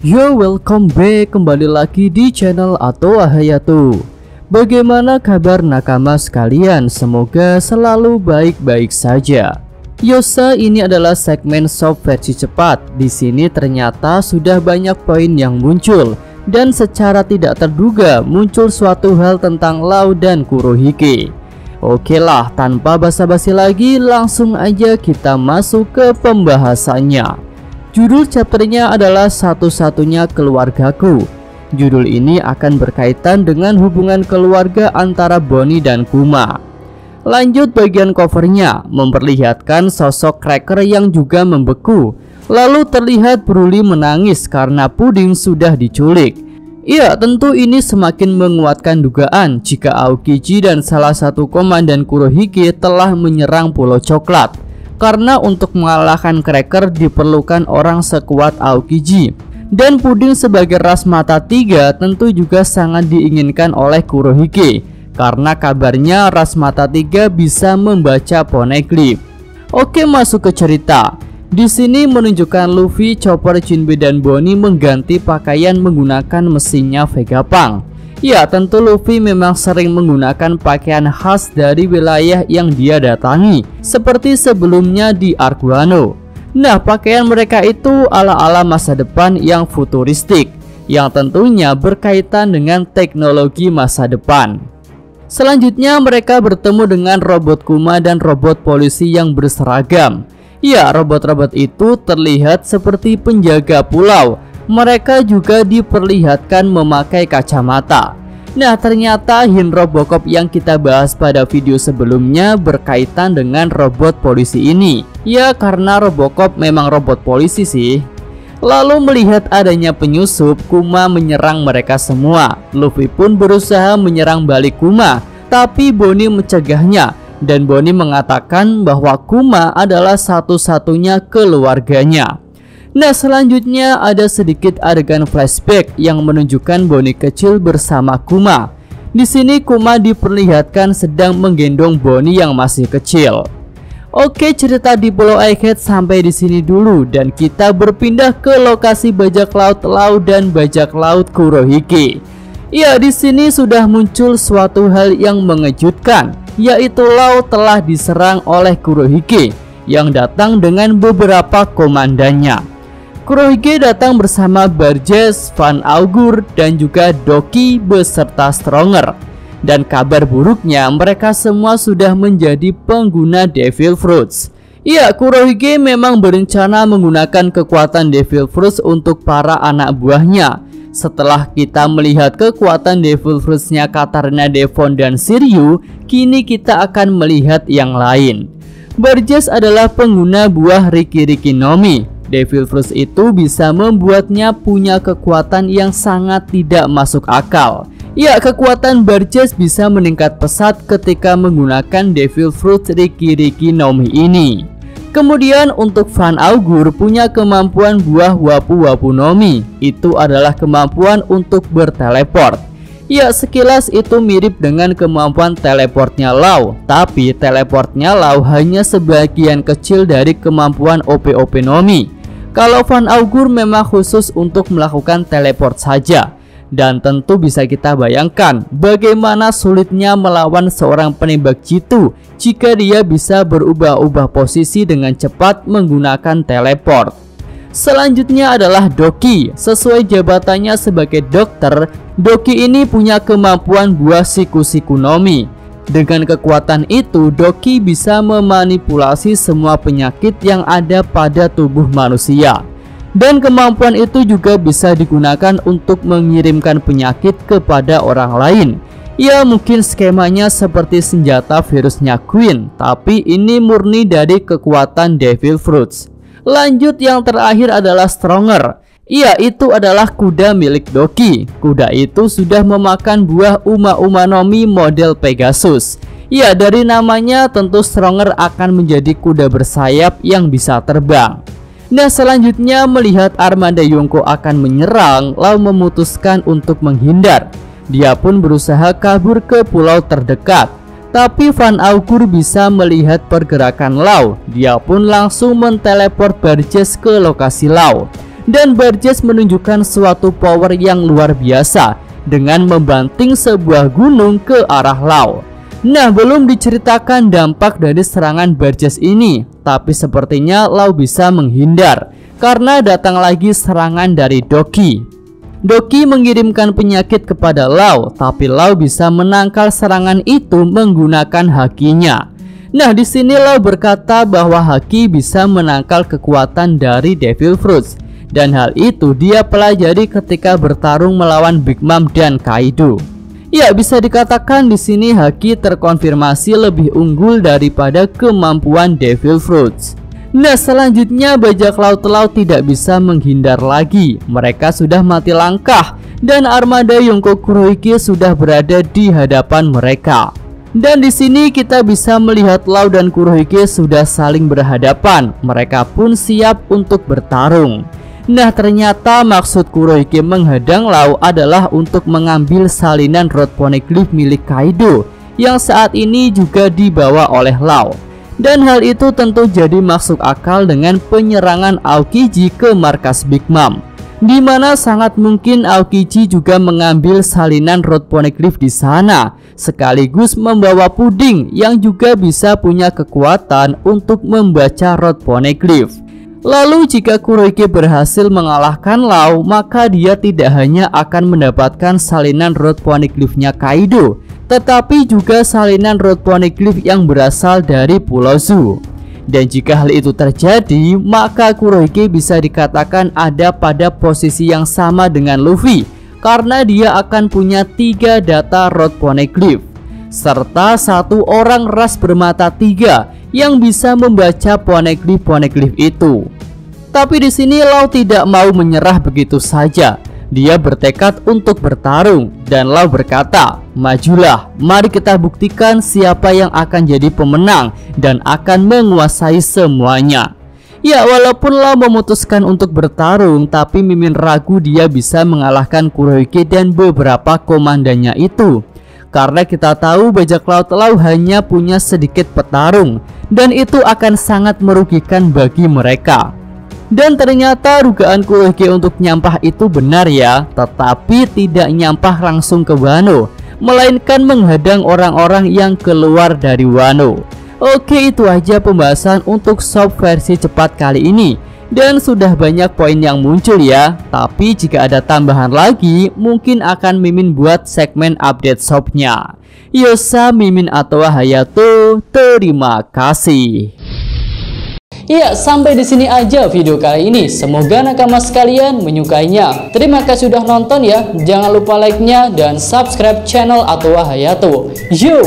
Yo, welcome back kembali lagi di channel Atoa Hayatu. Bagaimana kabar nakama sekalian? Semoga selalu baik-baik saja. Yosa, ini adalah segmen shop versi cepat. Di sini ternyata sudah banyak poin yang muncul dan secara tidak terduga muncul suatu hal tentang Law dan Kurohige. Oke lah, tanpa basa-basi lagi langsung aja kita masuk ke pembahasannya. Judul chapternya adalah Satu-Satunya Keluargaku. Judul ini akan berkaitan dengan hubungan keluarga antara Bonnie dan Kuma. Lanjut bagian covernya, memperlihatkan sosok Cracker yang juga membeku. Lalu terlihat Broly menangis karena Puding sudah diculik. Ya, tentu ini semakin menguatkan dugaan jika Aokiji dan salah satu komandan Kurohige telah menyerang Pulau Coklat. Karena untuk mengalahkan Cracker diperlukan orang sekuat Aokiji. Dan Puding sebagai ras mata tiga tentu juga sangat diinginkan oleh Kurohige. Karena kabarnya ras mata tiga bisa membaca poneglyph. Oke, masuk ke cerita. Di sini menunjukkan Luffy, Chopper, Jinbe dan Bonnie mengganti pakaian menggunakan mesinnya Vegapunk. Ya, tentu Luffy memang sering menggunakan pakaian khas dari wilayah yang dia datangi, seperti sebelumnya di Arc Wano. Nah, pakaian mereka itu ala-ala masa depan yang futuristik, yang tentunya berkaitan dengan teknologi masa depan. Selanjutnya mereka bertemu dengan robot Kuma dan robot polisi yang berseragam. Ya, robot-robot itu terlihat seperti penjaga pulau. Mereka juga diperlihatkan memakai kacamata. Nah, ternyata Hin Robocop yang kita bahas pada video sebelumnya berkaitan dengan robot polisi ini. Ya, karena Robocop memang robot polisi sih. Lalu melihat adanya penyusup, Kuma menyerang mereka semua. Luffy pun berusaha menyerang balik Kuma, tapi Bonnie mencegahnya. Dan Bonnie mengatakan bahwa Kuma adalah satu-satunya keluarganya. Nah, selanjutnya ada sedikit adegan flashback yang menunjukkan Bonnie kecil bersama Kuma. Di sini Kuma diperlihatkan sedang menggendong Bonnie yang masih kecil. Oke, cerita di Pulau Egghead sampai di sini dulu dan kita berpindah ke lokasi bajak laut Law dan bajak laut Kurohige. Ya, di sini sudah muncul suatu hal yang mengejutkan, yaitu Law telah diserang oleh Kurohige yang datang dengan beberapa komandannya. Kurohige datang bersama Barges, Van Augur, dan juga Doki beserta Stronger. Dan kabar buruknya mereka semua sudah menjadi pengguna Devil Fruits. Ya, Kurohige memang berencana menggunakan kekuatan Devil Fruits untuk para anak buahnya. Setelah kita melihat kekuatan Devil Fruits-nya Katarina Devon dan Shiryu, kini kita akan melihat yang lain. Barges adalah pengguna buah Riki-Riki Nomi. Devil Fruits itu bisa membuatnya punya kekuatan yang sangat tidak masuk akal. Ya, kekuatan Barges bisa meningkat pesat ketika menggunakan Devil Fruits Riki-Riki Nomi ini. Kemudian untuk Van Augur punya kemampuan buah Wapu-Wapu Nomi. Itu adalah kemampuan untuk berteleport. Ya, sekilas itu mirip dengan kemampuan teleportnya Law, tapi teleportnya Law hanya sebagian kecil dari kemampuan OP-OP Nomi. Kalau Van Augur memang khusus untuk melakukan teleport saja. Dan tentu bisa kita bayangkan bagaimana sulitnya melawan seorang penembak jitu jika dia bisa berubah-ubah posisi dengan cepat menggunakan teleport. Selanjutnya adalah Doki. Sesuai jabatannya sebagai dokter, Doki ini punya kemampuan buah Siku-Siku Nomi. Dengan kekuatan itu, Doki bisa memanipulasi semua penyakit yang ada pada tubuh manusia. Dan kemampuan itu juga bisa digunakan untuk mengirimkan penyakit kepada orang lain. Ya, mungkin skemanya seperti senjata virusnya Queen, tapi ini murni dari kekuatan Devil Fruits. Lanjut, yang terakhir adalah Stronger. Iya, itu adalah kuda milik Doki. Kuda itu sudah memakan buah Uma-Uma Nomi model Pegasus. Ya, dari namanya tentu Stronger akan menjadi kuda bersayap yang bisa terbang. Nah, selanjutnya melihat armada Yonko akan menyerang, Law memutuskan untuk menghindar. Dia pun berusaha kabur ke pulau terdekat. Tapi Van Augur bisa melihat pergerakan Law. Dia pun langsung menteleport Barges ke lokasi Law. dan Barges menunjukkan suatu power yang luar biasa dengan membanting sebuah gunung ke arah Law. Nah, belum diceritakan dampak dari serangan Barges ini, tapi sepertinya Law bisa menghindar karena datang lagi serangan dari Doki. Doki mengirimkan penyakit kepada Law, tapi Law bisa menangkal serangan itu menggunakan hakinya. Nah, di sini Law berkata bahwa haki bisa menangkal kekuatan dari Devil Fruits, dan hal itu dia pelajari ketika bertarung melawan Big Mom dan Kaido. Ya, bisa dikatakan di sini haki terkonfirmasi lebih unggul daripada kemampuan Devil Fruits. Nah, selanjutnya bajak laut tidak bisa menghindar lagi. Mereka sudah mati langkah dan armada Yonko Kurohige sudah berada di hadapan mereka. Dan di sini kita bisa melihat Law dan Kurohige sudah saling berhadapan. Mereka pun siap untuk bertarung. Nah, ternyata maksud Kurohige menghadang Law adalah untuk mengambil salinan Road Poneglyph milik Kaido yang saat ini juga dibawa oleh Law. Dan hal itu tentu jadi masuk akal dengan penyerangan Aokiji ke markas Big Mom, di mana sangat mungkin Aokiji juga mengambil salinan Road Poneglyph di sana, sekaligus membawa Puding yang juga bisa punya kekuatan untuk membaca Road Poneglyph. Lalu jika Kurohige berhasil mengalahkan Law, maka dia tidak hanya akan mendapatkan salinan Road Poneglyph-nya Kaido, tetapi juga salinan Road Poneglyph yang berasal dari Pulau Zu. Dan jika hal itu terjadi, maka Kurohige bisa dikatakan ada pada posisi yang sama dengan Luffy, karena dia akan punya 3 data Road Poneglyph, serta 1 orang ras bermata 3 yang bisa membaca poneglyph itu. Tapi di sini Law tidak mau menyerah begitu saja. Dia bertekad untuk bertarung dan Law berkata, "Majulah, mari kita buktikan siapa yang akan jadi pemenang dan akan menguasai semuanya." Ya, walaupun Law memutuskan untuk bertarung, tapi Mimin ragu dia bisa mengalahkan Kurohige dan beberapa komandannya itu. Karena kita tahu bajak laut Law hanya punya sedikit petarung, dan itu akan sangat merugikan bagi mereka. Dan ternyata dugaan Kurohige untuk nyampah itu benar ya, tetapi tidak nyampah langsung ke Wano, melainkan menghadang orang-orang yang keluar dari Wano. Oke, itu aja pembahasan untuk shop versi cepat kali ini. Dan sudah banyak poin yang muncul ya. Tapi jika ada tambahan lagi, mungkin akan Mimin buat segmen update shopnya. Yosa, Mimin atau Hayato, terima kasih. Ya, sampai di sini aja video kali ini. Semoga nakama sekalian menyukainya. Terima kasih sudah nonton ya. Jangan lupa like-nya dan subscribe channel Atowa Hayato. Yo!